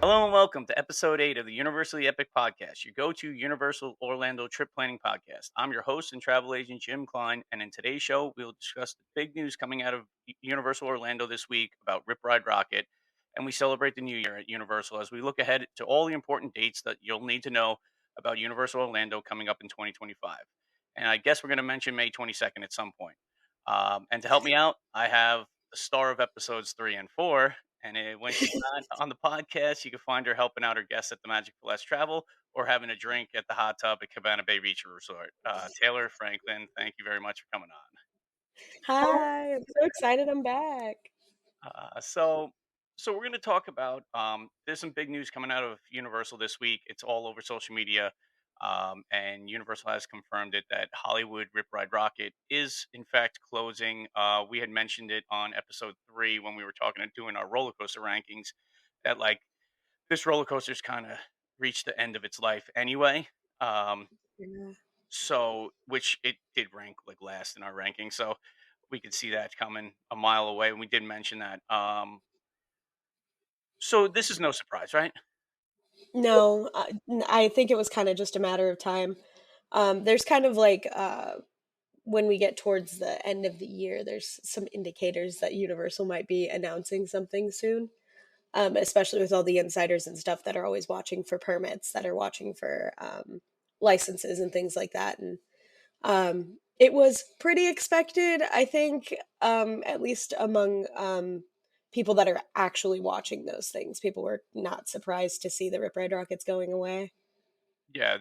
Hello and welcome to episode 8 of the Universally Epic Podcast, your go to Universal Orlando trip planning podcast. I'm your host and travel agent, Jim Klein, and in today's show, we'll discuss the big news coming out of Universal Orlando this week about Rip Ride Rockit, and we celebrate the new year at Universal as we look ahead to all the important dates that you'll need to know about Universal Orlando coming up in 2025. And I guess we're going to mention May 22nd at some point. And to help me out, I have the star of episodes 3 and 4. When she's not on the podcast, you can find her helping out her guests at the Magic for Less Travel or having a drink at the hot tub at Cabana Bay Beach Resort. Taylor Franklin, thank you very much for coming on. Hi, I'm so excited I'm back. Uh, so, so we're going to talk about. There's some big news coming out of Universal this week. It's all over social media, and Universal has confirmed it that Hollywood Rip Ride Rockit is in fact closing. We had mentioned it on episode 3 when we were talking and doing our roller coaster rankings. That like this roller coaster's kind of reached the end of its life anyway. Um, Yeah. so which it did rank like last in our ranking. So we could see that coming a mile away. And we did mention that. So this is no surprise, right? No, I think it was kinda just a matter of time. There's kind of like, when we get towards the end of the year, there's some indicators that Universal might be announcing something soon, especially with all the insiders and stuff that are always watching for permits, that are watching for, licenses and things like that, and it was pretty expected, I think, at least among people that are actually watching those things. People were not surprised to see the Rip Ride Rockets going away. Yeah,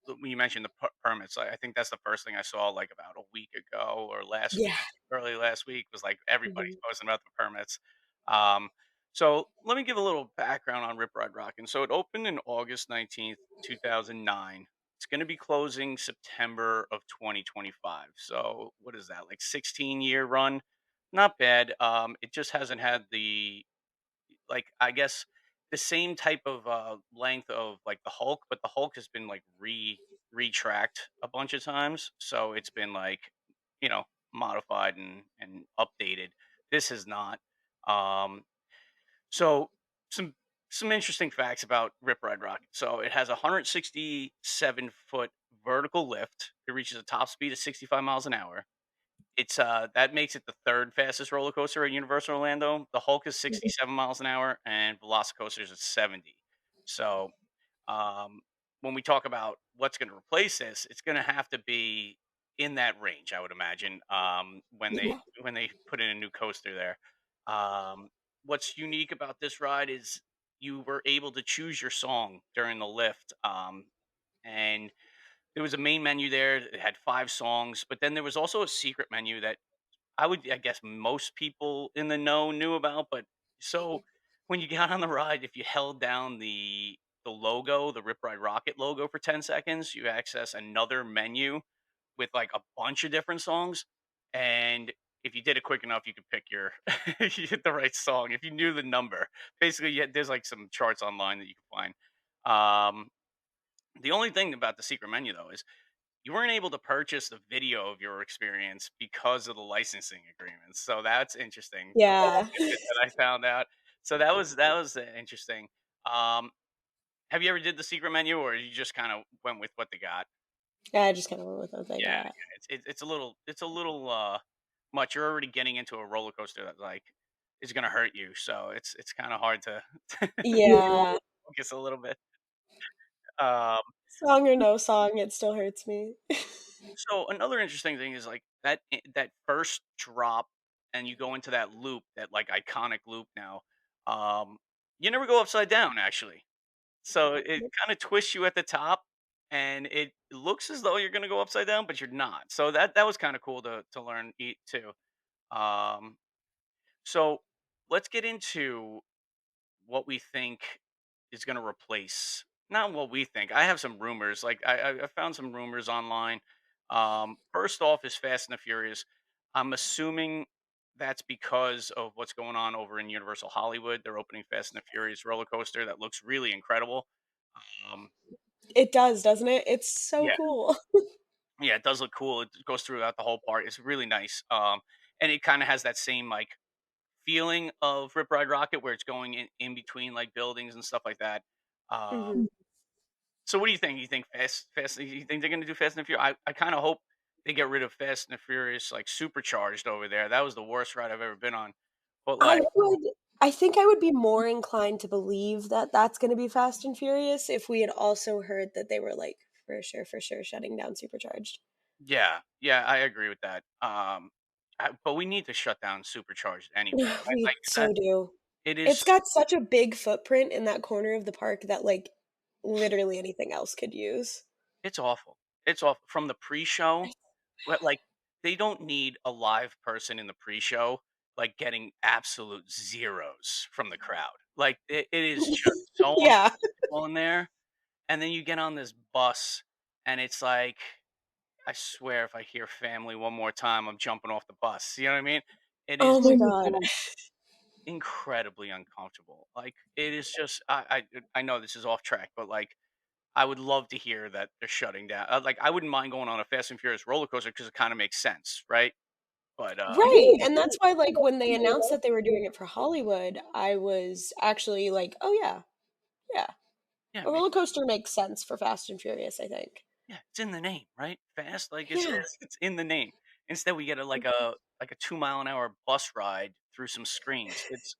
when you mentioned the permits, I think that's the first thing I saw like about a week ago or last Yeah. week, early last week was like everybody's Mhm. posting about the permits. Um, so let me give a little background on Rip Ride Rockin'. So it opened in August 19th, 2009. It's going to be closing September of 2025. So what is that? Like 16-year run? Not bad. It just hasn't had the like I guess the same type of length of like the Hulk, but the Hulk has been like retracked a bunch of times, so it's been like you know modified and updated. This is not. Um, so some some interesting facts about Rip Ride Rocket. So it has a 167-foot vertical lift. It reaches a top speed of 65 miles an hour. It's, that makes it the 3rd fastest roller coaster at Universal Orlando. The Hulk is Mhm. 67 miles an hour and Velocicoaster's is 70. So, um, when we talk about what's gonna replace this, it's gonna have to be in that range, I would imagine, Yeah. when they put in a new coaster there. Um, what's unique about this ride is you were able to choose your song during the lift, and there was a main menu there that had 5 songs, but then there was also a secret menu that I guess most people in the know knew about, but so when you got on the ride, if you held down the logo, the Rip Ride Rocket logo for 10 seconds, you access another menu with like a bunch of different songs. And if you did it quick enough, you could pick your you hit the right song if you knew the number. Basically, there's like some charts online that you can find. The only thing about the secret menu though is you weren't able to purchase the video of your experience because of the licensing agreements. So that's interesting. A little Yeah. tidbit that I found out. So that was interesting. Um, have you ever did the secret menu, or you just kind of went with what they got? Yeah, I just kinda went with what they Yeah, got. yeah, it's a little much. You're already getting into a roller coaster that like is going to hurt you. So it's kind of hard to Yeah. focus a little bit. Um, Song or no song, it still hurts me. So another interesting thing is like that first drop, and you go into that loop, that like iconic loop now. Um, you never go upside down actually, so it kind of twists you at the top, and it looks as though you're going to go upside down, but you're not. So that was kind of cool to learn too. Um, so let's get into what we think is going to replace, not what we think. I have some rumors. Like I found some rumors online. First off is Fast and the Furious. I'm assuming that's because of what's going on over in Universal Hollywood. They're opening Fast and the Furious roller coaster that looks really incredible. Um, It does, doesn't it? It's so yeah, cool. yeah, it does look cool. It goes throughout the whole park. It's really nice. And it kind of has that same like feeling of Rip Ride Rocket where it's going in between, like, buildings and stuff like that. Mhm. So what do you think? You think you think they're gonna do Fast and Furious? I kinda hope they get rid of Fast and the Furious, like, Supercharged over there. That was the worst ride I've ever been on. But, I like, would I think I would be more inclined to believe that that's gonna be Fast and Furious if we had also heard that they were, like, for sure shutting down Supercharged. yeah, yeah, I agree with that. But we need to shut down Supercharged anyway, right? We Like, so do. it It's is got such a big footprint in that corner of the park that, like, literally anything else could use. it's awful. It's awful. From the pre-show, like, they don't need a live person in the pre-show, like, getting absolute zeros from the crowd. Like, it is just so Yeah. uncomfortable in there, and then you get on this bus, and it's like, I swear if I hear "family" one more time, I'm jumping off the bus, you know what I mean? It is Oh my god. incredibly uncomfortable. Like, it is just I know this is off track, but, like, I would love to hear that they're shutting down like, I wouldn't mind going on a Fast and Furious roller coaster because it kinda makes sense, right? But, Right, and that's why, like, when they announced that they were doing it for Hollywood, I was actually like, "Oh, yeah, yeah. yeah, A roller coaster makes sense for Fast and Furious, I think." yeah, it's in the name, right? Fast, like, it's Yeah. it's in the name. Instead, we get a 2-mile-an-hour bus ride through some screens. It's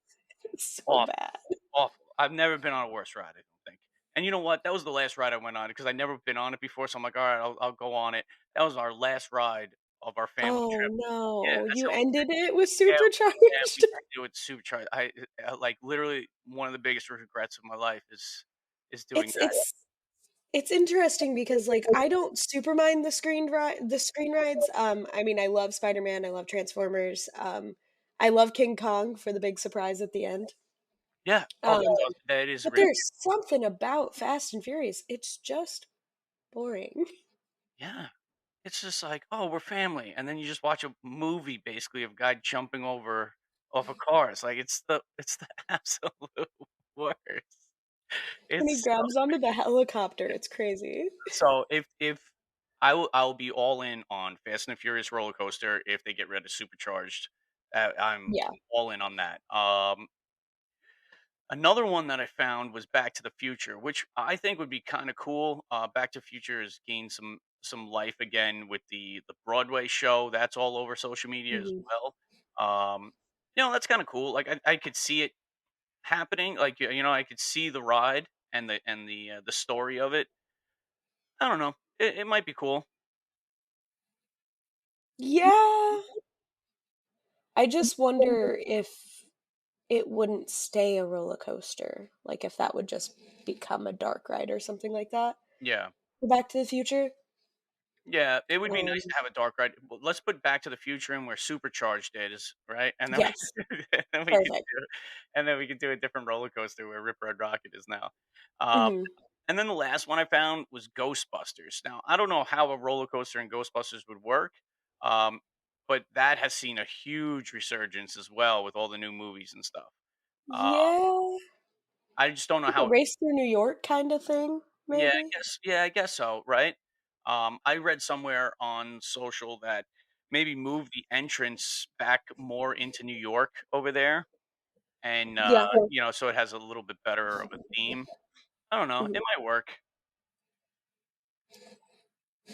It's so awful. bad. Awful. I've never been on a worse ride, I don't think. And you know what? That was the last ride I went on because I never been on it before, so I'm like, "Alright, I'll go on it." That was our last ride of our family Oh, trip. Yeah, no. that's You how ended it with yeah, yeah, we Supercharged? had to do it supercharged. Like, literally, one of the biggest regrets of my life is doing It's that. it's it's interesting because, like, I don't super mind the screen rides, I mean, I love Spider-Man, I love Transformers, I love King Kong for the big surprise at the end, Yeah. Oh, um, that is but really there's something about Fast and Furious, it's just boring. yeah. It's just like, "Oh, we're family," and then you just watch a movie basically of a guy jumping over off a car. It's like, it's the absolute worst. When he It's grabs onto the helicopter, it's crazy. so if I'll be all in on Fast and the Furious roller coaster if they get rid of Supercharged. Yeah. I'm all in on that. Another one that I found was Back to the Future, which I think would be kinda cool. Back to the Future has gained some life again with the Broadway show, that's all over social media as Mhm. well. That's kinda cool. Like, I could see it happening, like, I could see the ride and the story of it. I don't know. It might be cool. Yeah. I just wonder if it wouldn't stay a roller coaster, like, if that would just become a dark ride or something like that Yeah. for Back to the Future. Yeah, it would be nice Um, to have a dark ride. Well, let's put Back to the Future in where Supercharged is, right? And then yes, and then we could perfect. do a different roller coaster where Rip Ride Rocket is now. Um, Mhm. and then the last one I found was Ghostbusters. Now, I don't know how a roller coaster in Ghostbusters would work, um, but that has seen a huge resurgence as well with all the new movies and stuff. Uh, Yeah, I just don't know like a how. race through New York kinda thing, maybe? Yeah, I guess so, right? I read somewhere on social that maybe move the entrance back more into New York over there, and Yeah. so it has a little bit better of a theme. I don't know, Mhm. it might work.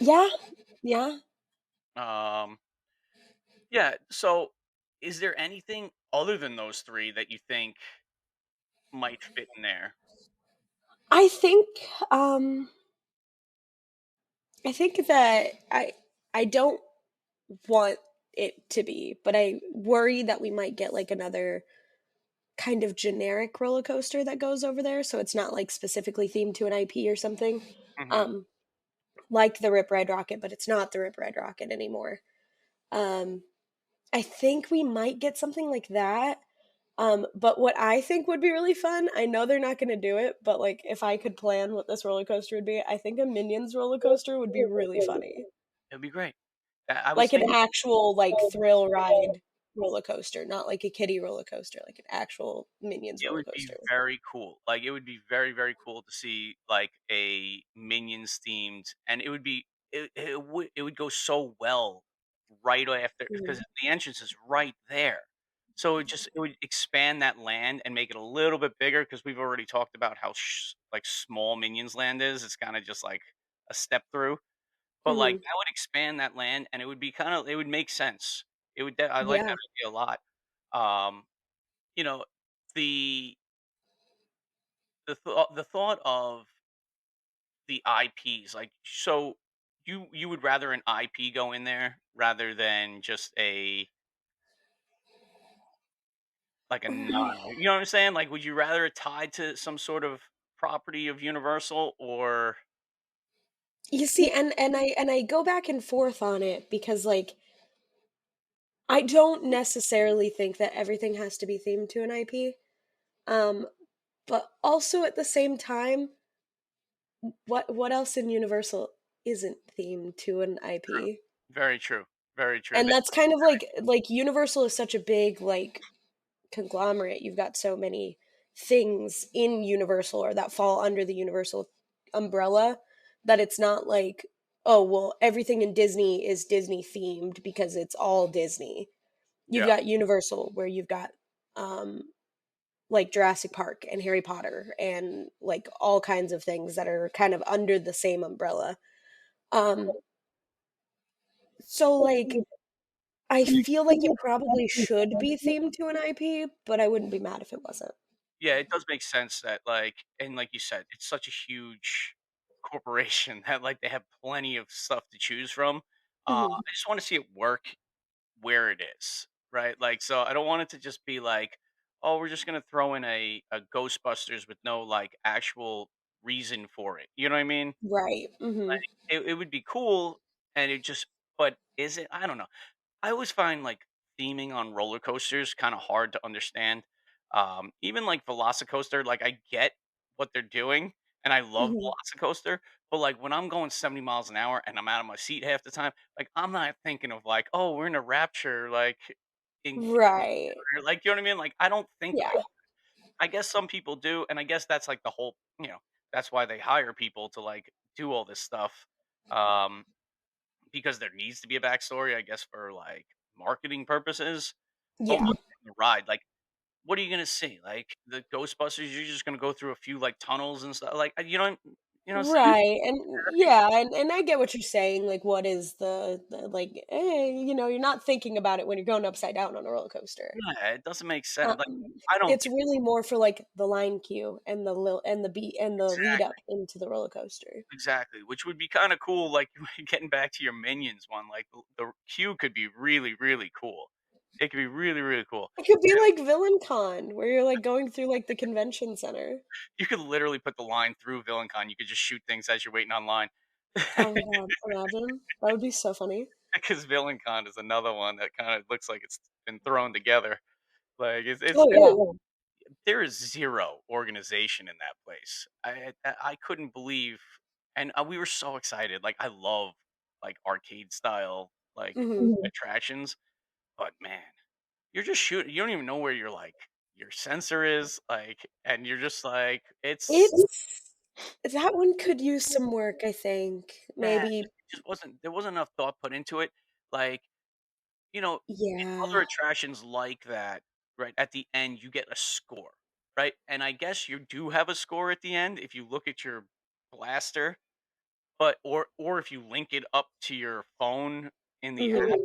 Yeah, yeah. Um, yeah. So, is there anything other than those three that you think might fit in there? I think, um, I think that I don't want it to be, but I worry that we might get, like, another kind of generic roller coaster that goes over there, so it's not, like, specifically themed to an IP or something, Hmm. um, like the Rip Ride Rocket, but it's not the Rip Ride Rocket anymore. Um, I think we might get something like that, but what I think would be really fun, I know they're not gonna do it, but, like, if I could plan what this roller coaster would be, I think a Minions roller coaster would be really funny. It'd be great. I was Like an thinking. actual, like, thrill ride roller coaster, not like a kiddie roller coaster, like an actual Minions It roller would be coaster. very cool. Like, it would be very, very cool to see, like, a Minions themed and it would go so well right after because Mhm. the entrance is right there. So it would expand that land and make it a little bit bigger because we've already talked about how like small Minions Land is. It's kind of just like a step through, but like Mhm. that would expand that land and it would be kind of it would make sense. It would. I like Yeah. that idea a lot. Um, you know, the the thought of the IPs, like, so you would rather an IP go in there rather than just a like a non, you know what I'm saying? Like, would you rather it tied to some sort of property of Universal or You see, and I go back and forth on it because, like, I don't necessarily think that everything has to be themed to an IP, um, but also at the same time, what else in Universal isn't themed to an true? IP? Very true. Very true. And that's kind of like Universal is such a big, like, conglomerate. You've got so many things in Universal or that fall under the Universal umbrella that it's not like, oh, well, everything in Disney is Disney themed because it's all Disney. You've Yeah. got Universal where you've got um like Jurassic Park and Harry Potter and like all kinds of things that are kind of under the same umbrella. Um so like I feel like it probably should be themed to an IP, but I wouldn't be mad if it wasn't. Yeah, it does make sense that, like, and like you said, it's such a huge corporation that, like, they have plenty of stuff to choose from. Mhm. I just wanna see it work where it is, right? Like, so I don't want it to just be like, "Oh, we're just gonna throw in a Ghostbusters with no, like, actual reason for it." You know what I mean? Right. Mhm. Like, it would be cool, and it just, but is it? I don't know. I always find, like, theming on roller coasters kinda hard to understand. Even, like, Velocicoaster, like, I get what they're doing, and I love Mhm. Velocicoaster, but, like, when I'm going 70 miles an hour and I'm out of my seat half the time, like, I'm not thinking of, like, "Oh, we're in a rapture," like, in Right. like, you know what I mean? Like, I don't think Yeah. like I guess some people do, and I guess that's, like, the whole, that's why they hire people to, like, do all this stuff, um, because there needs to be a backstory, I guess, for, like, marketing purposes. But Yeah. once you're in the ride, like, what are you gonna see? Like, the Ghostbusters, you're just gonna go through a few, like, tunnels and stuff, like, so you Right, and yeah, and I get what you're saying, like, what is the like, you're not thinking about it when you're going upside down on a roller coaster. yeah, it doesn't make sense, like, Um, I don't it's get really more for, like, the line cue and the lil and the beat and the lead up exactly, into the roller coaster. exactly, which would be kinda cool, like, getting back to your Minions one, like, the queue could be really, really cool. It could be really, really cool. It could be like Villain Con, where you're, like, going through, like, the convention center. You could literally put the line through VillainCon, you could just shoot things as you're waiting online. Oh my god, imagine. That would be so funny. Because VillainCon is another one that kinda looks like it's been thrown together. Like, Oh, yeah. there is 0 organization in that place. I couldn't believe, and, we were so excited, like, I love, like, arcade style, like, Mhm. attractions, but man, you're just shooting, you don't even know where your sensor is, like, and you're just like, it's It's that one could use some work, I think. yeah, Maybe it just wasn't there wasn't enough thought put into it, like, in other yeah. attractions like that, right, at the end, you get a score, right? And I guess you do have a score at the end if you look at your blaster, but or if you link it up to your phone in the app. Mhm.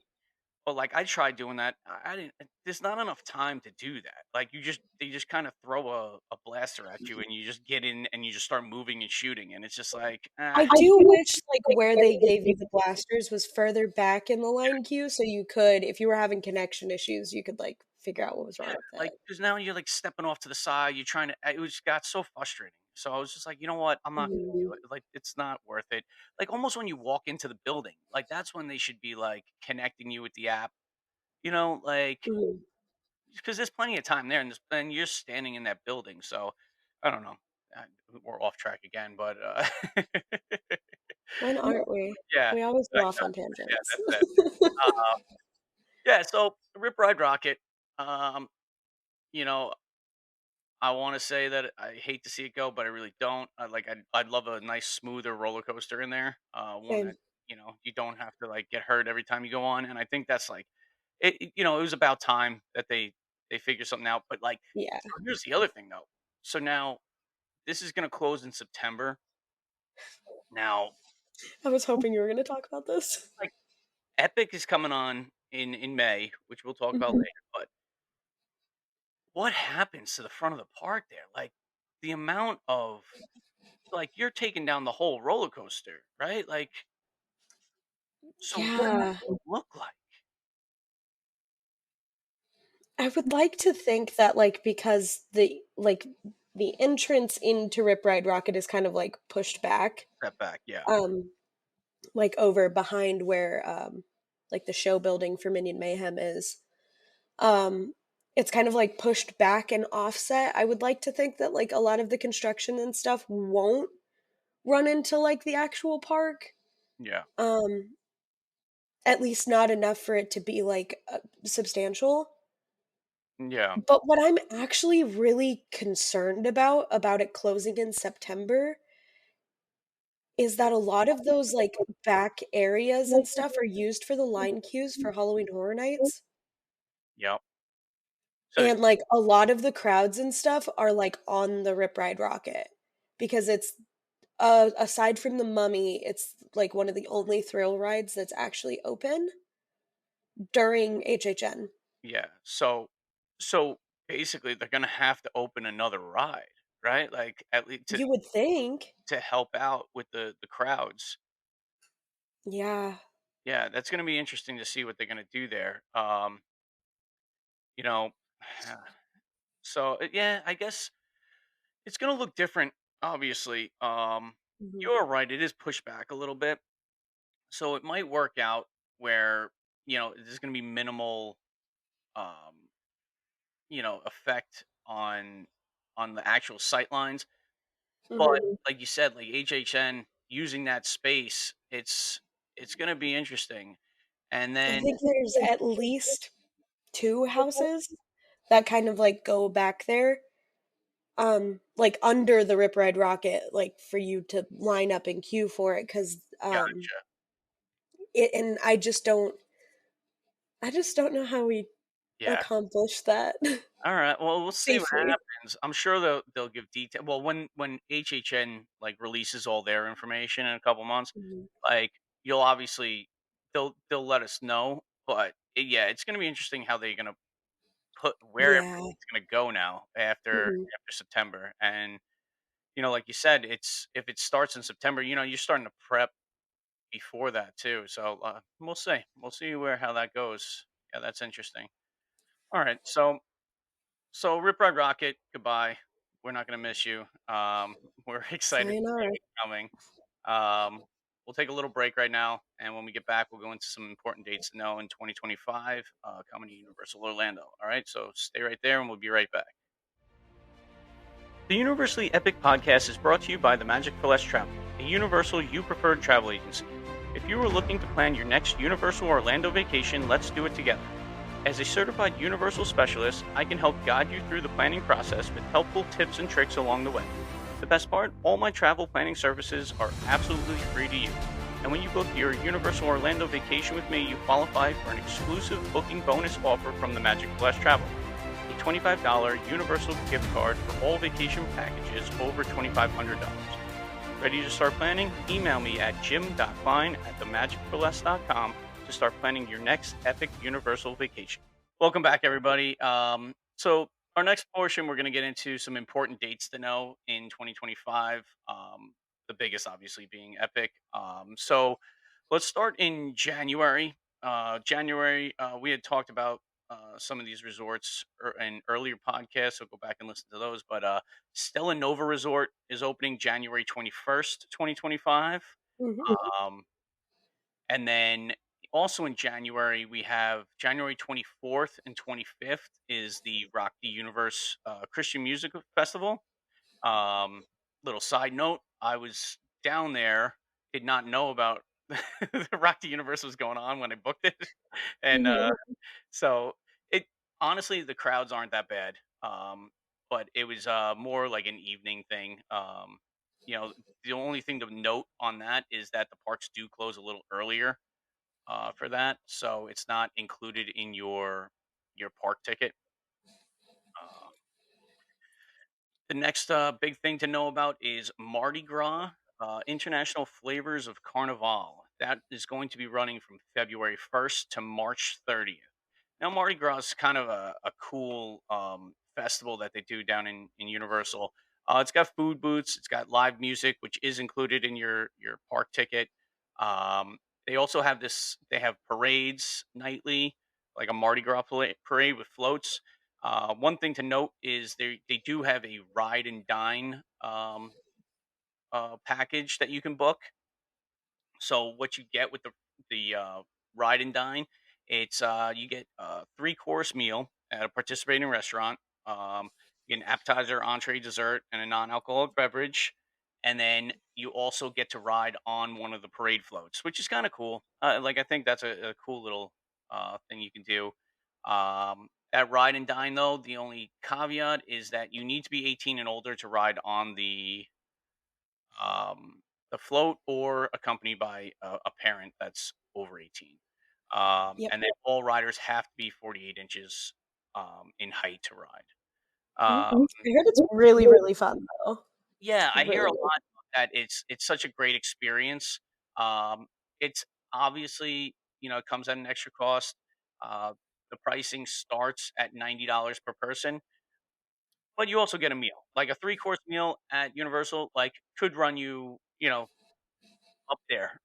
But, like, I tried doing that. I didn't there's not enough time to do that. Like, they just kinda throw a blaster at you, and you just get in, and you just start moving and shooting, and it's just like, I do wish, like, where they gave you the blasters was further back in the line queue, so you could if you were having connection issues, you could, like, figure out what was wrong yeah, with like, it. because now you're, like, stepping off to the side, you're trying to it was got so frustrating. So I was just like, "You know what? I'm not gonna Mhm. do it." Like, it's not worth it. Like, almost when you walk into the building, like, that's when they should be, like, connecting you with the app, like, Mhm. because there's plenty of time there, and you're standing in that building, so I don't know. Uh, we're off track again, but, When aren't we? yeah, We always go I off know. on Yeah, tangents. that's it. Uh, yeah, so Rip Ride Rocket, um, you know, I wanna say that I hate to see it go, but I really don't. I'd love a nice smoother roller coaster in there, one Same. that, you don't have to, like, get hurt every time you go on, and I think that's, like, it was about time that they they figure something out. But like, Yeah. so here's the other thing though. So now this is going to close in September. Now, I was hoping you were gonna talk about this. like Epic is coming on in May, which we'll talk about Mhm. later. But what happens to the front of the park there? Like the amount of like you're taking down the whole roller coaster, right? Like, so what does Yeah. it look like? I would like to think that, like, because the entrance into Rip Ride Rockit is kind of, like, pushed back, Step back, yeah, um, like, over behind where, like, the show building for Minion Mayhem is. Um, it's kind of, like, pushed back and offset. I would like to think that, like, a lot of the construction and stuff won't run into, like, the actual park, yeah, um, at least not enough for it to be, like, substantial. yeah, But what I'm actually really concerned about it closing in September is that a lot of those, like, back areas and stuff are used for the line queues for Halloween Horror Nights, yeah. So and, like, a lot of the crowds and stuff are, like, on the Rip Ride Rockit because it's, aside from the Mummy, it's, like, one of the only thrill rides that's actually open during HHN. yeah, so basically they're gonna have to open another ride, right? Like at least You would think. to help out with the crowds. Yeah. Yeah, that's gonna be interesting to see what they're gonna do there. You know, so yeah, I guess it's gonna look different. Obviously, Mhm. you're right. It is pushed back a little bit, so it might work out where there's gonna be minimal, um, effect on the actual sight lines. But Mhm. like you said, like HHN using that space, it's gonna be interesting. And I then think there's at least 2 houses that kind of, like, go back there, like, under the Rip Ride Rockit, like, for you to line up and queue for it, 'cause, gotcha. it and I just don't know how we Yeah. accomplish that All right. Well, we'll see what safely. happens. I'm sure they'll give detail. Well, when HHN like releases all their information in a couple months, Mhm. like you'll obviously they'll let us know. But yeah, it's gonna be interesting how they're gonna put where Yeah. everything's gonna go now Mhm. after September. And like you said, it's if it starts in September, you're starting to prep before that too. So we'll see. We'll see where how that goes. Yeah, that's interesting. All right. So Rip Ride Rocket, goodbye. We're not gonna miss you. We're excited to see Sayonara. what's coming. Um, we'll take a little break right now, and when we get back, we'll go into some important dates to know in 2025 coming to Universal Orlando. All right. So stay right there, and we'll be right back. The Universally Epic podcast is brought to you by the Magic for Less Travel, a Universal You Preferred travel agency. If you are looking to plan your next Universal Orlando vacation, let's do it together. As a certified Universal specialist, I can help guide you through the planning process with helpful tips and tricks along the way. The best part, all my travel planning services are absolutely free to use. And when you book your Universal Orlando vacation with me, you qualify for an exclusive booking bonus offer from the Magic Plus Travel, a $25 Universal gift card for all vacation packages over $2,500. Ready to start planning? Email me at jim.klein@themagicforless.com to start planning your next epic Universal vacation. Welcome back, everybody. So our next portion, we're going to get into some important dates to know in 2025. The biggest, obviously, being Epic. So let's start in January. January, we had talked about some of these resorts in earlier podcasts, so go back and listen to those. But Stella Nova Resort is opening January 21st, 2025. Mhm. Um, and then also in January, we have January 24th and 25th is the Rock the Universe Christian Music Festival. Um, Little side note, I was down there, did not know about the Rock the Universe was going on when I booked it. And Mhm. so it honestly, the crowds aren't that bad. But it was more like an evening thing. You know, the only thing to note on that is that the parks do close a little earlier for that, so it's not included in your park ticket. The next big thing to know about is Mardi Gras, International Flavors of Carnival. That is going to be running from February 1st to March 30th. Now, Mardi Gras is kind of a cool festival that they do down in Universal. It's got food booths, it's got live music, which is included in your park ticket. They also have this. They have parades nightly, like a Mardi Gras parade with floats. One thing to note is they do have a ride and dine package that you can book. So what you get with the ride and dine, it's you get a 3 course meal at a participating restaurant. You get an appetizer, entree, dessert, and a non-alcoholic beverage, and then you also get to ride on one of the parade floats, which is kind of cool. Like I think that's a cool little thing you can do. That ride and dine, though, the only caveat is that you need to be 18 and older to ride on um, the float or accompanied by a parent that's over 18. Yep. And then all riders have to be 48 inches in height to ride. Mhm. Um, I heard it's really, really fun though. yeah, I hear a Really, really lot that it's such a great experience. It's obviously, it comes at an extra cost. Uh, the pricing starts at $90 per person, but you also get a meal. Like a 3 course meal at Universal, like could run you, up there,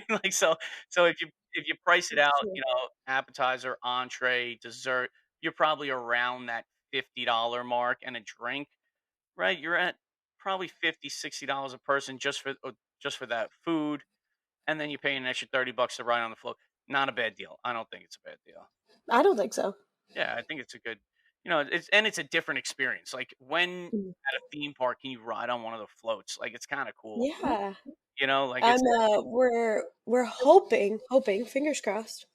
like, so if you price it out, true. appetizer, entree, dessert, you're probably around that $50 mark and a drink, right? You're at probably $50, $60 a person just for that food, and then you pay an extra 30 bucks to ride on the float. Not a bad deal. I don't think it's a bad deal. I don't think so. Yeah, I think it's a good, it's a different experience. Like, when Mm. at a theme park can you ride on one of the floats? Like, it's kinda cool, Yeah. like, it's We're hoping, fingers crossed,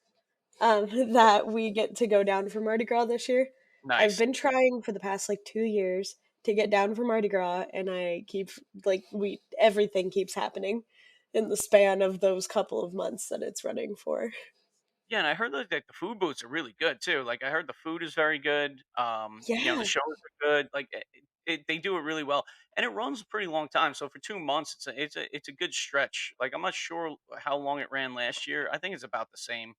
that we get to go down for Mardi Gras this year. I've nice. been trying for the past like 2 years to get down for Mardi Gras, and I keep like we everything keeps happening in the span of those couple of months that it's running for. Yeah, and I heard that the food booths are really good too. Like, I heard the food is very good. The Yeah, shows are good. Like, they do it really well, and it runs a pretty long time. So for 2 months, it's a good stretch. Like, I'm not sure how long it ran last year. I think it's about the same.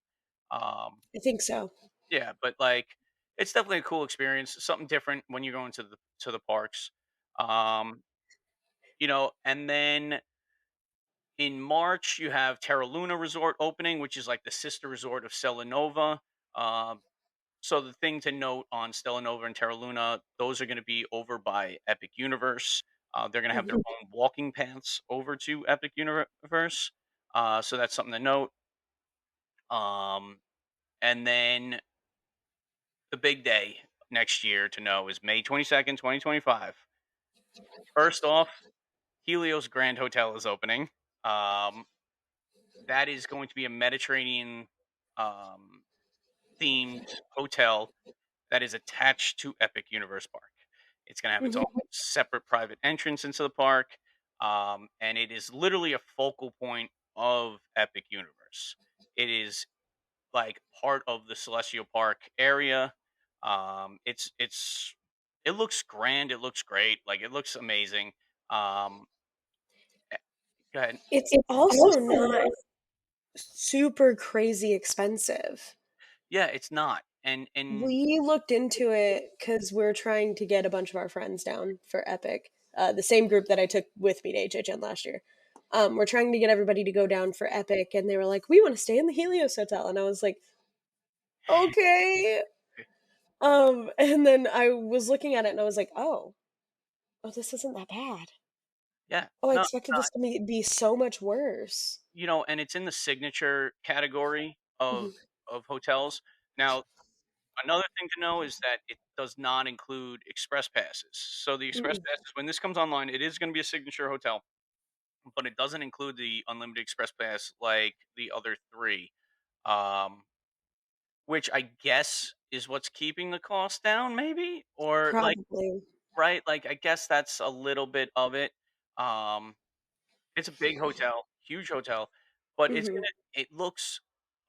Um, I think so. yeah, but like, it's definitely a cool experience. Something different when you go into the parks. Um, and then in March you have Terra Luna Resort opening, which is like the sister resort of Stella Nova. Um, So the thing to note on Stella Nova and Terra Luna, those are going to be over by Epic Universe. They're going to have their Mhm. own walking paths over to Epic Universe. So that's something to note. Um, and then the big day next year to know is May 22nd, 2025. First off, Helios Grand Hotel is opening. Um, that is going to be a Mediterranean um, themed hotel that is attached to Epic Universe Park. It's going to have its own Mhm. separate private entrance into the park, and it is literally a focal point of Epic Universe. It is like part of the Celestial Park area. It looks grand. It looks great. Like, it looks amazing. Um, eh, Go ahead. It's also not super crazy expensive. Yeah, it's not. And We looked into it because we're trying to get a bunch of our friends down for Epic, the same group that I took with me to HHN last year. We're trying to get everybody to go down for Epic, and they were like, "We want to stay in the Helios Hotel," and I was like, "Okay." And then I was looking at it, and I was like, "Oh, this isn't that bad. yeah, Oh, I no, expected this to be so much worse." and it's in the signature category of Mhm, hotels. Now, another thing to know is that it does not include express passes. So the express mm-mm. passes, when this comes online, it is going to be a signature hotel, but it doesn't include the unlimited express pass like the other three, um, which I guess is what's keeping the cost down, maybe, or like, Probably. right, like, I guess that's a little bit of it. Um, it's a big hotel, huge hotel, but Mhm. it looks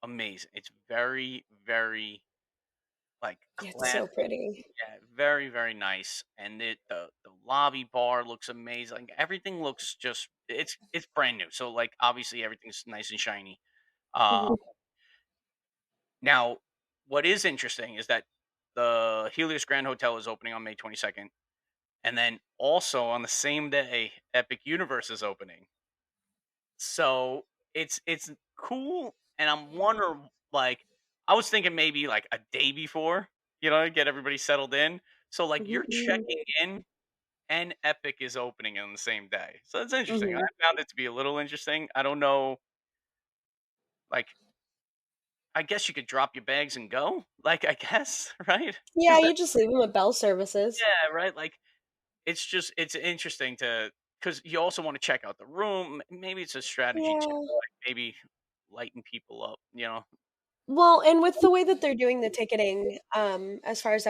amazing. It's very, very like It's so classy. pretty. Yeah, very, very nice, and the lobby bar looks amazing. Like, everything looks just it's brand new. So, like, obviously everything's nice and shiny. Uh, Mhm. Now, what is interesting is that the Helios Grand Hotel is opening on May 22nd, and then also on the same day, Epic Universe is opening. So it's cool, and I'm wondering, like, I was thinking maybe like a day before, get everybody settled in. So, like, Mhm, you're mhm, checking in and Epic is opening on the same day. So it's interesting. mhm. I found it to be a little interesting. I don't know, like, I guess you could drop your bags and go. Like, I guess, right? Yeah, Because you just leave them at bell services. yeah, right. Like, it's interesting to because you also want to check out the room. Maybe it's a strategy too, Yeah. like maybe lighten people up. Well, and with the way that they're doing the ticketing, as far as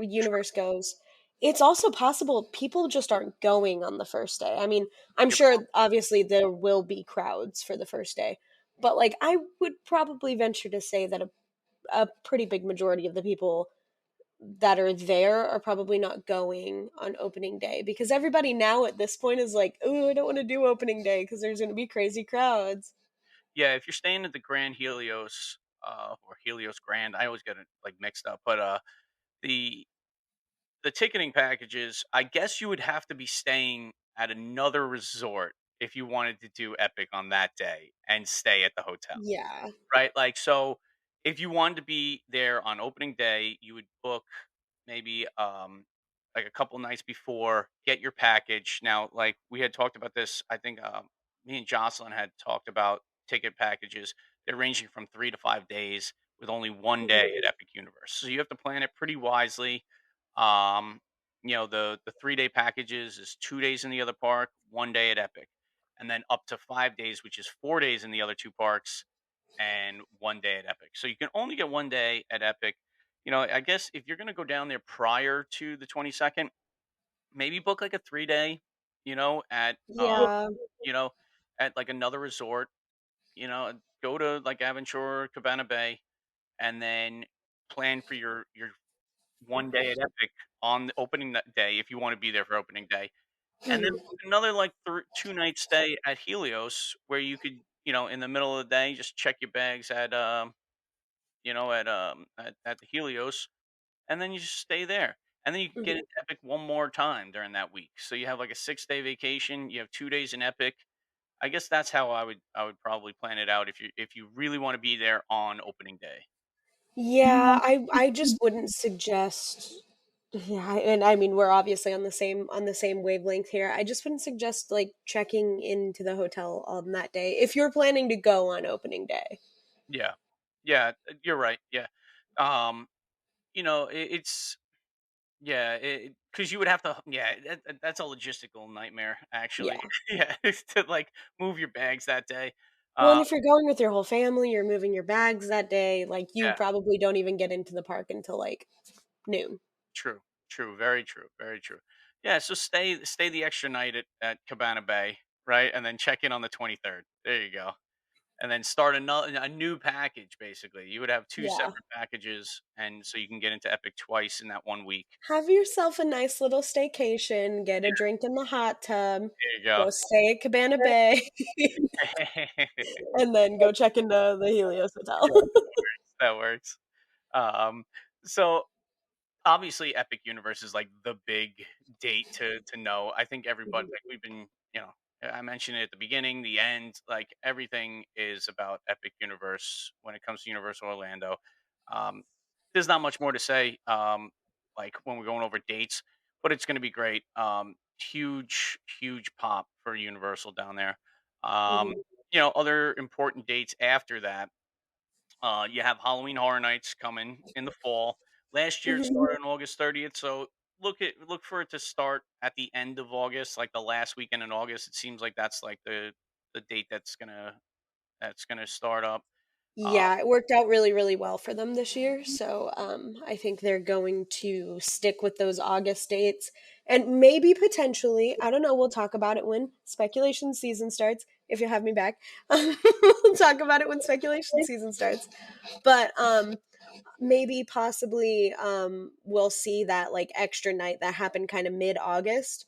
Universe goes, it's also possible people just aren't going on the first day. I mean, I'm You're sure obviously there will be crowds for the first day, but like I would probably venture to say that a pretty big majority of the people that are there are probably not going on opening day because everybody now at this point is like, "Oh, I don't want to do opening day because there's going to be crazy crowds." Yeah, if you're staying at the Grand Helios, or Helios Grand, I always get it like mixed up. But the the ticketing packages, I guess you would have to be staying at another resort if you wanted to do Epic on that day and stay at the hotel. Yeah. Right? Like, so if you wanted to be there on opening day, you would book maybe, like a couple nights before, get your package. Now, like, we had talked about this, I think, me and Jocelyn had talked about ticket packages. They're ranging from 3 to 5 days with only 1 Mhm. day at Epic Universe. So you have to plan it pretty wisely. Um, the 3-day packages is 2 days in the other park, 1 day at Epic, and then up to 5 days, which is 4 days in the other 2 parks and 1 day at Epic. So you can only get 1 day at Epic. I guess if you're gonna go down there prior to the 22nd, maybe book like a 3-day, at, Yeah. you know, at like another resort, go to like Aventura, Cabana Bay, and then plan for your 1 day at Epic on the opening day if you want to be there for opening day. And then Mhm. book another like 2-night stay at Helios where you could, in the middle of the day, just check your bags at the Helios, and then you just stay there. And then you can get Mhm. into Epic one more time during that week. So you have like a 6-day vacation, you have 2 days in Epic. I guess that's how I would probably plan it out if you really wanna be there on opening day. Yeah, I just wouldn't suggest yeah, and I mean we're obviously on the same wavelength here. I just wouldn't suggest like checking into the hotel on that day if you're planning to go on opening day. Yeah. Yeah, you're right, yeah. Um, it's yeah, because you would have to yeah, that's a logistical nightmare, actually. Yeah. Yeah, to, like, move your bags that day. Well, and Uh, if you're going with your whole family, you're moving your bags that day, like you yeah. probably don't even get into the park until like noon. True, true, very true, very true. Yeah, so stay the extra night at Cabana Bay, right? And then check in on the 23rd. There you go. And then start a new package basically. You would have 2 Yeah. separate packages and so you can get into Epic twice in that 1 week. Have yourself a nice little staycation, get a drink in the hot tub, There you go. go stay at Cabana Bay, and then go check into the Helios Hotel. Yeah, that works. Um, so obviously Epic Universe is like the big date to know. I think everybody, Mhm, like, we've been, I mentioned it at the beginning, the end, like, everything is about Epic Universe when it comes to Universal Orlando. Um, there's not much more to say, like, when we're going over dates, but it's going to be great. Huge, huge pop for Universal down there. Um, mhm, other important dates after that, you have Halloween Horror Nights coming in the fall. Last year it mhm. started on August 30th, so look for it to start at the end of August, like the last weekend in August. It seems like that's like the date that's gonna start up. Uh, Yeah, it worked out really, really well for them this year. So I think they're going to stick with those August dates and maybe potentially, I don't know, we'll talk about it when speculation season starts. If you have me back, we'll talk about it when speculation season starts. But maybe possibly we'll see that like extra night that happened kind of mid-August.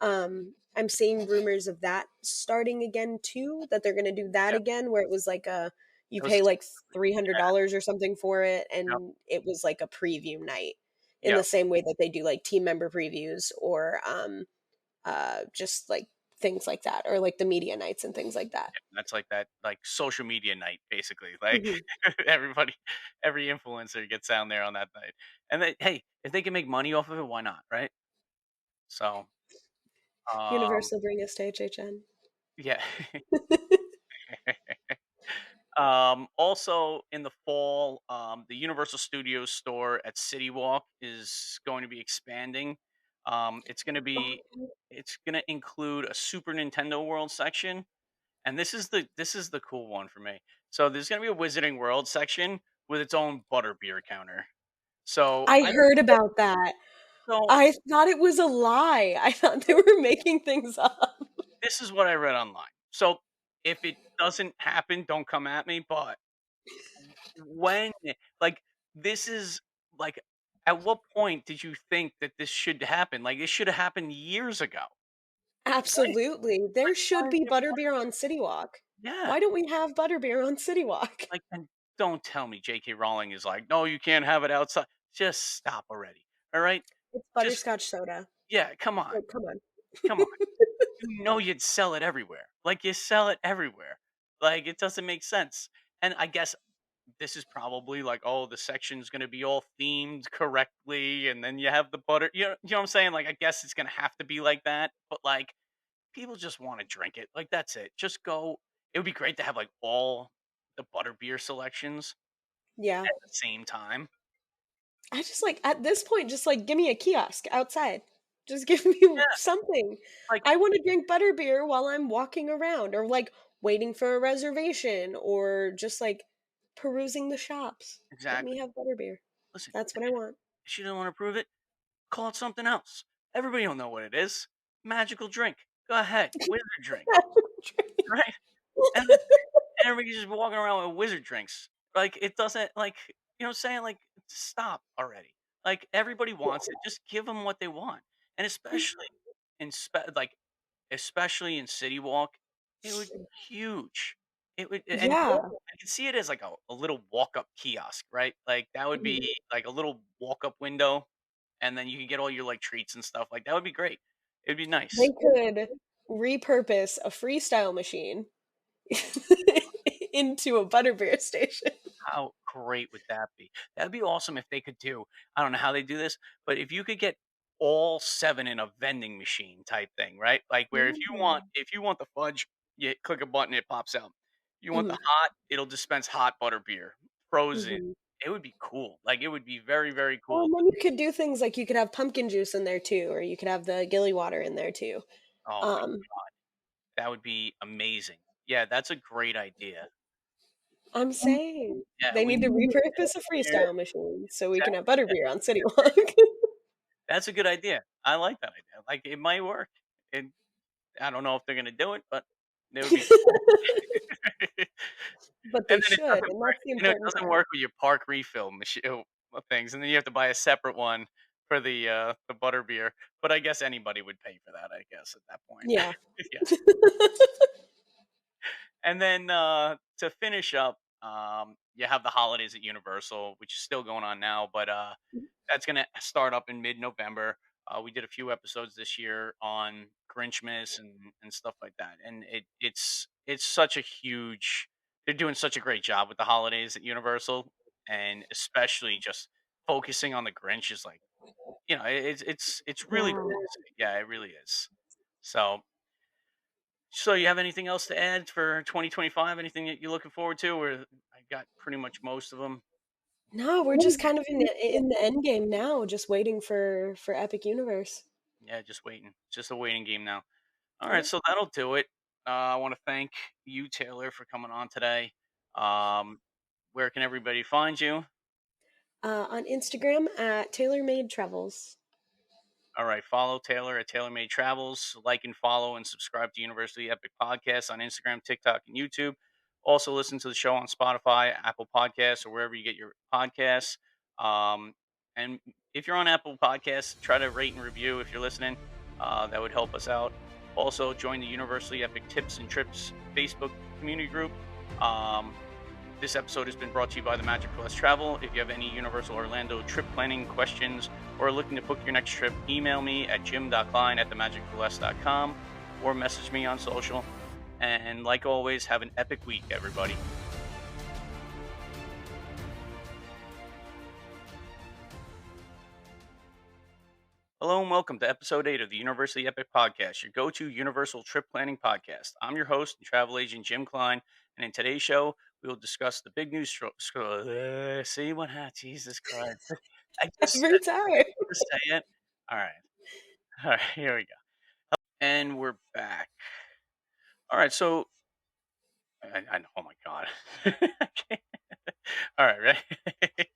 I'm seeing rumors of that starting again too, that they're going to do that Yeah, again where it was like a you it was pay like yeah, $300 or something for it, yep, and it was like a preview night in the yep. same way that they do like team member previews or just like things like that, or like the media nights and things like that. That's like that, like, social media night, basically, like, Mhm. everybody every influencer gets down there on that night, and they hey, if they can make money off of it, why not, right? So, um, Universal bring us to HHN. yeah. Also in the fall, the Universal Studios store at City Walk is going to be expanding. It's gonna be it's gonna include a Super Nintendo World section, and this is the cool one for me. So there's gonna be a Wizarding World section with its own butterbeer counter. So I I heard about that. so I thought it was a lie. I thought they were making things up. this is what I read online. So if it doesn't happen, don't come at me, but when like, this is like, at what point did you think that this should happen? Like, it should have happened years ago, right? Absolutely. There Like, why should is be it butterbeer on City Walk. yeah, Why don't we have butterbeer on City Walk? like, and don't tell me JK Rowling is like, "No, you can't have it outside." Just stop already, alright? It's Just butterscotch soda. yeah, come on, Like, come on. come on. You know you'd sell it everywhere. Like, you sell it everywhere. Like, it doesn't make sense, and I guess this is probably like, oh, the section's gonna be all themed correctly, and then you have the butter. You know what I'm saying? Like, I guess it's gonna have to be like that. But like, people just want to drink it. Like, that's it. Just go. It would be great to have like all the butterbeer selections Yeah. at the same time. I just like at this point, just like give me a kiosk outside. Just give me Yeah, something. like I want to drink butterbeer while I'm walking around or like waiting for a reservation or just like perusing the shops. Let me exactly. have butterbeer. Listen, That's what I want. if you don't want to prove it, call it something else. Everybody will know what it is. Magical drink. Go ahead. Wizard drink. Right? And that's it. And everybody's just walking around with wizard drinks. Like, it doesn't like, you know what I'm saying? Like, stop already. Like, everybody wants it. Just give them what they want. And especially in especially in City Walk, it would be huge. It would and Yeah. I can see it as like a little walk-up kiosk, right? Like, that would Mhm. be like a little walk-up window, and then you can get all your, like, treats and stuff. Like, that would be great. It'd be They nice. could repurpose a freestyle machine into a butterbeer station. How great would that be? That'd be awesome if they could do I don't know how they do this, but if you could get all 7 in a vending machine type thing, right? Like, where Mm. if you want the fudge, you click a button, it pops out. You want the Mhm. hot, it'll dispense hot butter beer, frozen. Mhm. It would be cool. Like, it would be very, very Well, cool. and then you could do things like you could have pumpkin juice in there too, or you could have the Gilly water in there too. Oh my Um, that would be amazing. Yeah, that's a great idea. I'm saying Yeah, they we need need to to repurpose a hear freestyle machine so we can have exactly. butterbeer on City Walk. That's a good idea. I like that idea. Like, it might work. And I don't know if they're gonna do it, but it would be cool. But And they then it should, doesn't and work that's the it important doesn't part. work with your park refill things, and then you have to buy a separate one for the butterbeer, but I guess anybody would pay for that, I guess, at that point. Yeah. Yeah. And then, to finish up, you have the holidays at Universal, which is still going on now, but, that's gonna start up in mid-November. We did a few episodes this year on Grinchmas and stuff like that, and it's such a huge they're doing such a great job with the holidays at Universal, and especially just focusing on the Grinch is like, it's really Yeah. cool to see. Yeah, it really is. So you have anything else to add for 2025? Anything that you're looking forward to? Or I got pretty much most of them. No, we're just kind of in the end game now, just waiting for Epic Universe. Yeah, just waiting. Just a waiting game now. All right, Yeah. so that'll do it. I want to thank you, Taylor, for coming on today. Um, where can everybody find you? On Instagram at TaylorMade Travels. All right, follow Taylor at TaylorMade Travels. Like and follow and subscribe to University Epic Podcast on Instagram, TikTok, and YouTube. Also, listen to the show on Spotify, Apple Podcasts, or wherever you get your podcasts. Um, and if you're on Apple Podcasts, try to rate and review if you're listening. That would help us out. Also, join the Universally Epic Tips and Trips Facebook community group. Um, this episode has been brought to you by the Magic for Less Travel. If you have any Universal Orlando trip planning questions or are looking to book your next trip, email me at jim.klein@themagicforless.com or message me on social. And like always, have an epic week, everybody. Hello and welcome to episode 8 of the Universally Epic Podcast, your go to Universal trip planning podcast. I'm your host and travel agent, Jim Klein. And in today's show, we will discuss the big news. See what happened? Jesus Christ. I just Every said time. to say it. All right. All right. Here we go. And we're back. All right. So, I know. Oh my God. I can't- All right. Right.